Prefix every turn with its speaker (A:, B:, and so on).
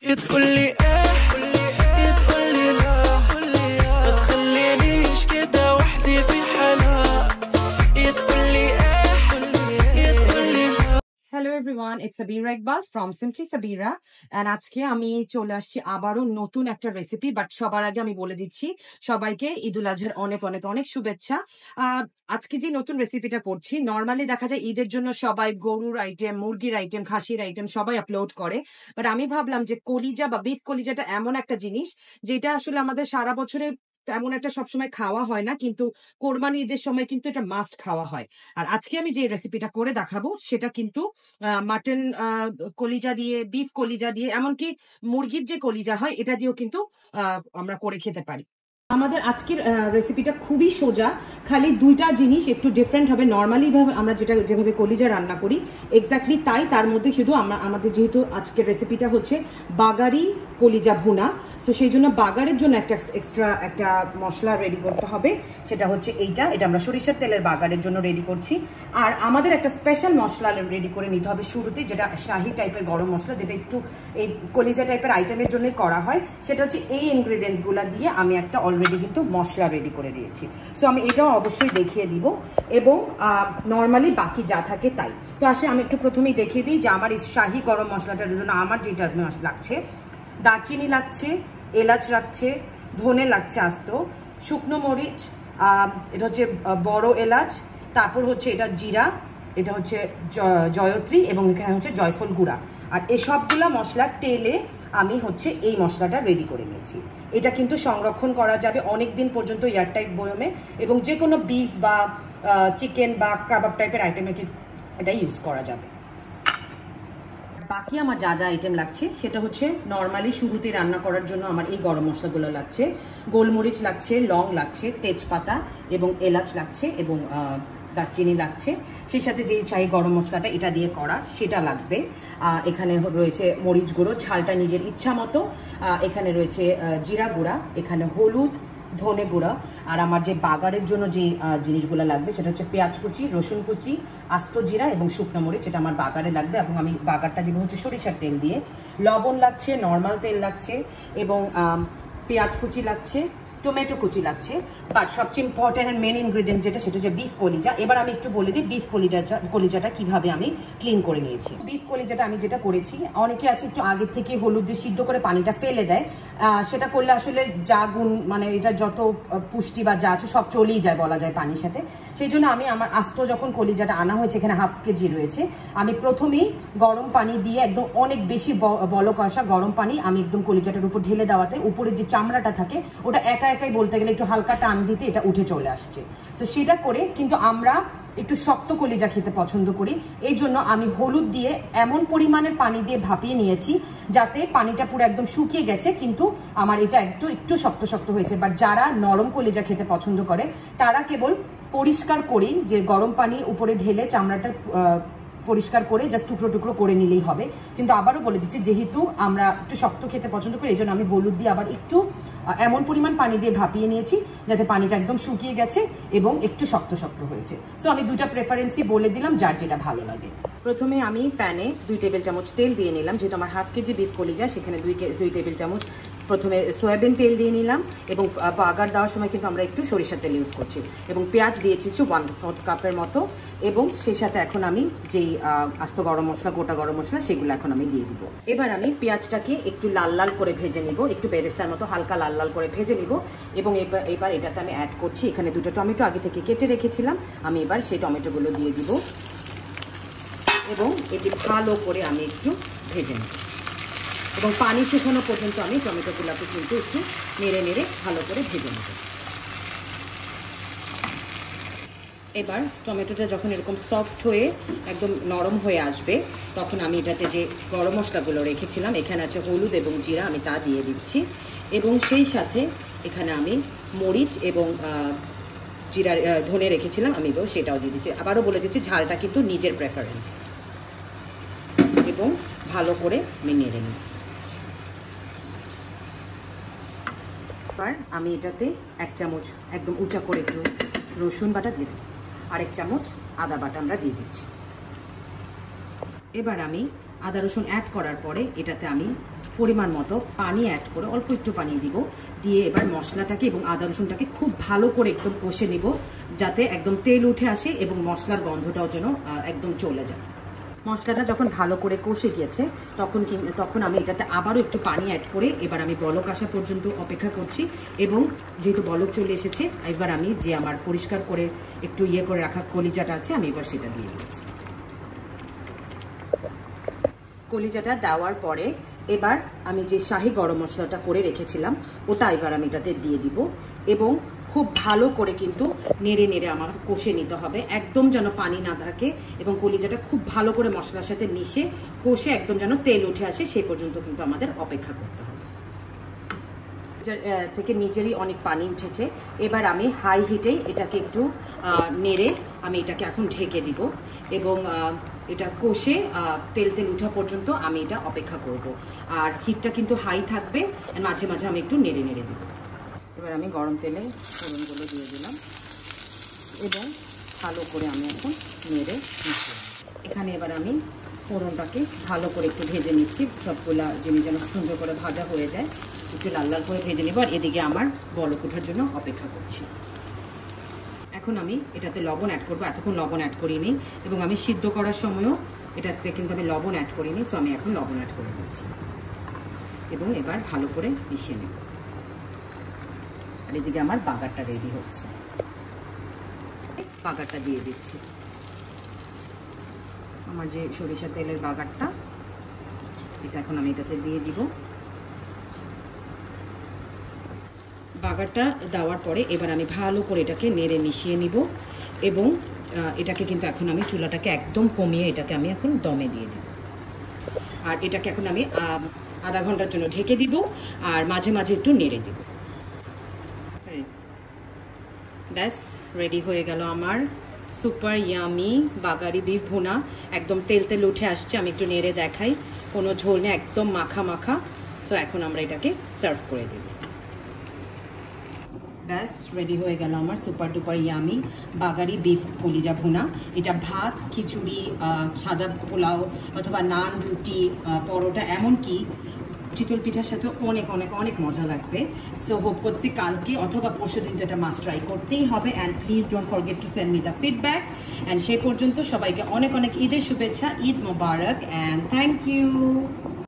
A: تقول لي ايه تقول لي لا ما تخلينيش كده وحدي في حالها تقول لي ايه تقول لي لا.
B: Hello everyone, it's Sabira Iqbal from Simply Sabira and আজকে আমি চলে আসছি আবারও নতুন একটা রেসিপি বাট সবার আগে আমি বলে দিচ্ছি সবাইকে ঈদুল আজহার অনেক অনেক অনেক শুভেচ্ছা। আজকে যে নতুন রেসিপিটা করছি নরমালি দেখা যায় ঈদের জন্য সবাই গরুর আইটেম, মুরগির আইটেম, খাসির আইটেম সবাই আপলোড করে, বাট আমি ভাবলাম যে কলিজা বা বিফ কলিজাটা এমন একটা জিনিস যেটা আসলে আমাদের সারা বছরে তেমন একটা সবসময় খাওয়া হয় না, কিন্তু কোরবানি ঈদের সময় কিন্তু এটা মাস্ট খাওয়া হয়। আর আজকে আমি যে রেসিপিটা করে দেখাবো সেটা কিন্তু মাটন কলিজা দিয়ে, বিফ কলিজা দিয়ে, এমনকি মুরগির যে কলিজা হয় এটা দিয়েও কিন্তু আমরা করে খেতে পারি। আমাদের আজকের রেসিপিটা খুবই সোজা, খালি দুইটা জিনিস একটু ডিফারেন্ট হবে। নর্মালি ভাবে আমরা যেভাবে কলিজা রান্না করি এক্স্যাক্টলি তাই, তার মধ্যে শুধু আমাদের যেহেতু আজকের রেসিপিটা হচ্ছে বাগারি কলিজা ভুনা, সো সেই জন্য বাগারের জন্য একটা এক্সট্রা একটা মশলা রেডি করতে হবে, সেটা হচ্ছে এটা আমরা সরিষার তেলের বাগারের জন্য রেডি করছি। আর আমাদের একটা স্পেশাল মশলা রেডি করে নিতে হবে শুরুতে, যেটা শাহি টাইপের গরম মশলা, যেটা একটু এই কলিজা টাইপের আইটেমের জন্যই করা হয়। সেটা হচ্ছে এই ইনগ্রিডিয়েন্টসগুলো দিয়ে আমি একটা অলরেডি কিন্তু মশলা রেডি করে দিয়েছি, সো আমি এটাও অবশ্যই দেখিয়ে দিব এবং নর্মালি বাকি যা থাকে তাই। তো আসে আমি একটু প্রথমেই দেখিয়ে দিই যে আমার এই শাহি গরম মশলাটার জন্য আমার যেটা লাগছে, দারচিনি লাগছে, এলাচ লাগছে, ধনে লাগছে আস্ত, শুকনো মরিচ, এটা হচ্ছে বড় এলাচ, তারপর হচ্ছে এটা জিরা, এটা হচ্ছে জয়ত্রী এবং এখানে হচ্ছে জয়ফল গুঁড়া। আর এই সবগুলো মশলা তেলে আমি হচ্ছে এই মশলাটা রেডি করে নিয়েছি। এটা কিন্তু সংরক্ষণ করা যাবে অনেক দিন পর্যন্ত এয়ারটাইট বয়মে, এবং যে কোনো বিফ বা চিকেন বা কাবাব টাইপের আইটেমে এটা ইউজ করা যাবে। বাকি আমার যা যা আইটেম লাগছে সেটা হচ্ছে নর্মালি শুরুতে রান্না করার জন্য আমার এই গরম মশলাগুলো লাগছে, গোলমরিচ লাগছে, লং লাগছে, তেজপাতা এবং এলাচ লাগছে এবং দারচিনি লাগছে। সেই সাথে যে শাহি গরম মশলাটা এটা দিয়ে করা সেটা লাগবে। এখানে রয়েছে মরিচ গুঁড়ো, ঝালটা নিজের ইচ্ছা মতো। এখানে রয়েছে জিরা গুঁড়া, এখানে হলুদ, ধনে গুঁড়া। আর আমার যে বাগারের জন্য যে জিনিসগুলো লাগবে সেটা হচ্ছে পেঁয়াজ কুচি, রসুন কুচি, আস্ত জিরা এবং শুকনো মরিচ, এটা আমার বাগারে লাগবে এবং আমি বাগারটা দিব হচ্ছে সরিষার তেল দিয়ে। লবণ লাগছে, নর্মাল তেল লাগছে এবং পেঁয়াজ কুচি লাগছে, টমেটো কুচি লাগছে। বাট সবচেয়ে ইম্পর্টেন্ট অ্যান্ড মেন ইনগ্রিডিয়েন্টস যেটা সেটা হচ্ছে বিফ কলিজা। এবার আমি একটু বলে দিই বিফ কলিজাটা কিভাবে আমি ক্লিন করে নিয়েছি। বিফ কলিজাটা আমি যেটা করেছি, অনেকে আছে একটু আগে থেকে হলুদ দিয়ে সিদ্ধ করে পানিটা ফেলে দেয়, সেটা করলে আসলে যা গুণ মানে এটা যত পুষ্টি বা যা আছে সব চলেই যায় বলা যায় পানির সাথে। সেই জন্য আমি আমার আস্ত যখন কলিজাটা আনা হয়েছে, এখানে হাফ কেজি রয়েছে, আমি প্রথমেই গরম পানি দিয়ে একদম অনেক বেশি বলক আসা গরম পানি আমি একদম কলিজাটার উপর ঢেলে দেওয়াতে উপরে যে চামড়াটা থাকে ওটা একাই বলতে গেলে একটু হালকা টান দিতে এটা উঠে চলে আসছে। তো সেটা করে, কিন্তু আমরা একটু শক্ত কলিজা খেতে পছন্দ করি, এই জন্য আমি হলুদ দিয়ে এমন পরিমাণের পানি দিয়ে ভাপিয়ে নিয়েছি যাতে পানিটা পুরো একদম শুকিয়ে গেছে, কিন্তু আমার এটা একটু শক্ত হয়েছে। বাট যারা নরম কলিজা খেতে পছন্দ করে তারা কেবল পরিষ্কার করেই যে গরম পানি উপরে ঢেলে চামড়াটা পরিষ্কার করে জাস্ট টুকরো করে নিলেই হবে। কিন্তু আবারও বলে দিচ্ছি, যেহেতু আমরা একটু শক্ত খেতে পছন্দ করি এই জন্য আমি হলুদ দিয়ে আবার একটু এমন পরিমাণ পানি দিয়ে ভাপিয়ে নিয়েছি যাতে পানিটা একদম শুকিয়ে গেছে এবং একটু শক্ত হয়েছে। সো আমি দুইটা প্রেফারেন্সই বলে দিলাম, যার যেটা ভালো লাগে। প্রথমে আমি প্যানে 2 টেবিল চামচ তেল দিয়ে নিলাম, যেহেতু আমার হাফ কেজি বিফ কলিজা, সেখানে 2 টেবিল চামচ প্রথমে সয়াবিন তেল দিয়ে নিলাম এবং বাগার দেওয়ার সময় কিন্তু আমরা একটু সরিষার তেল ইউজ করছি, এবং পেঁয়াজ দিয়েছি 1/4 কাপের মতো, এবং সেই সাথে এখন আমি যেই আস্ত গরম মশলা, গোটা গরম মশলা, সেগুলো এখন আমি দিয়ে দিব। এবার আমি পেঁয়াজটাকে একটু লাল করে ভেজে নিব, একটু বেরেস্তার মতো হালকা লাল করে ভেজে নিব। এবং এবার এটাতে আমি অ্যাড করছি এখানে 2টা টমেটো আগে থেকে কেটে রেখেছিলাম, আমি এবার সেই টমেটোগুলো দিয়ে দিব এবং এটি ভালো করে আমি একটু ভেজে নিব এবং পানি শুকানো পর্যন্ত আমি টমেটোগুলোকে কিন্তু একটু নেড়ে ভালো করে ভেজে নেব। এবার টমেটোটা যখন এরকম সফট হয়ে একদম নরম হয়ে আসবে তখন আমি এটাতে যে গরম মশলাগুলো রেখেছিলাম, এখানে আছে হলুদ এবং জিরা, আমি তা দিয়ে দিচ্ছি এবং সেই সাথে এখানে আমি মরিচ এবং জিরা, ধনে রেখেছিলাম আমি সেটাও দিয়ে দিচ্ছি। আবারও বলে দিচ্ছি ঝালটা কিন্তু নিজের প্রেফারেন্স, এবং ভালো করে আমি নেড়ে নিই। এবার আমি এটাতে 1 চামচ একদম উঁচা করে একটু রসুন বাটা দিয়ে দিই, আর 1 চামচ আদা বাটা আমরা দিয়ে দিচ্ছি। এবার আমি আদা রসুন অ্যাড করার পরে এটাতে আমি পরিমাণ মতো পানি অ্যাড করে অল্প একটু পানি দিব, দিয়ে এবার মশলাটাকে এবং আদা রসুনটাকে খুব ভালো করে একদম কষে নিব, যাতে একদম তেল উঠে আসে এবং মশলার গন্ধটাও যেন একদম চলে যায়। মশলাটা যখন ভালো করে কষে গিয়েছে তখন আমি এটাতে আবারও একটু পানি অ্যাড করে এবার আমি বলক আসা পর্যন্ত অপেক্ষা করছি। এবং যেহেতু বলক চলে এসেছে, এবার আমি যে আমার পরিষ্কার করে একটু করে রাখা কলিজাটা আছে আমি এবার সেটা দিয়ে দিচ্ছি। কলিজাটা দেওয়ার পরে এবার আমি যে শাহি গরম মশলাটা করে রেখেছিলাম ওটা এবার আমি এটাতে দিয়ে দিব এবং খুব ভালো করে কিন্তু নেড়ে নেড়ে আমার কষে নিতে হবে, একদম যেন পানি না থাকে এবং কলিজাটা খুব ভালো করে মশলার সাথে মিশে কষে একদম যেন তেল উঠে আসে সেই পর্যন্ত কিন্তু আমাদের অপেক্ষা করতে হবে। থেকে নিচেরই অনেক পানি উঠেছে, এবার আমি হাই হিটেই এটাকে একটু নেড়ে আমি এটাকে এখন ঢেকে দিব এবং এটা কষে তেল উঠা পর্যন্ত আমি এটা অপেক্ষা করব। আর হিটটা কিন্তু হাই থাকবে, মাঝে মাঝে আমি একটু নেড়ে নেড়ে দিব। এবার আমি গরম তেলে ফোড়নগুলো দিয়ে দিলাম এবং ভালো করে আমি এখন নেড়ে নিচ্ছি। এখানে এবার আমি ফোড়নটাকে ভালো করে একটু ভেজে নিচ্ছি, সবগুলা জিনিস যেন সুন্দর করে ভাজা হয়ে যায়, একটু লাল লাল করে ভেজে নেব। আর এদিকে আমার বলক ওঠার জন্য অপেক্ষা করছি। এখন আমি এটাতে লবণ অ্যাড করবো, এতক্ষণ লবণ অ্যাড করিনি এবং আমি সিদ্ধ করার সময়ও এটাতে কিন্তু আমি লবণ অ্যাড করিনি, সো আমি এখন লবণ অ্যাড করে দিচ্ছি এবং এবার ভালো করে মিশিয়ে নেব। আর এদিকে আমার বাগারটা রেডি হচ্ছে, বাগারটা দিয়ে দিচ্ছি। আমার যে সরিষার তেলের বাগারটা এটা এখন আমি এটাতে দিয়ে দিব। বাগারটা দেওয়ার পরে এবার আমি ভালো করে এটাকে নেড়ে মিশিয়ে নিব এবং এটাকে কিন্তু এখন আমি চুলাটাকে একদম কমিয়ে এটাকে আমি এখন দমে দিয়ে দিব। আর এটাকে এখন আমি আধা ঘন্টার জন্য ঢেকে দিব আর মাঝে মাঝে একটু নেড়ে দিব। ব্যাস রেডি হয়ে গেল আমার সুপার ইয়ামি বাগারি বিফ ভুনা। একদম তেল উঠে আসছে, আমি একটু নেড়ে দেখাই, কোনো ঝোল নেই, একদম মাখা মাখা। সো এখন আমরা এটাকে সার্ভ করে দেব। ব্যাস রেডি হয়ে গেল আমার সুপার ডুপার ইয়ামি বাগারি বিফ কলিজা ভুনা। এটা ভাত, খিচুড়ি, সাদা পোলাও অথবা নান, রুটি, পরোটা, এমনকি চিতল পিঠার সাথে অনেক অনেক অনেক মজা লাগবে। সো হোপ করছি কালকে অথবা পরশু দিন তো এটা মাস্ট ট্রাই করতেই হবে। And please don't forget to send me the feedbacks. And সেই পর্যন্ত সবাইকে অনেক অনেক ঈদের শুভেচ্ছা, ঈদ মোবারক, অ্যান্ড থ্যাংক ইউ।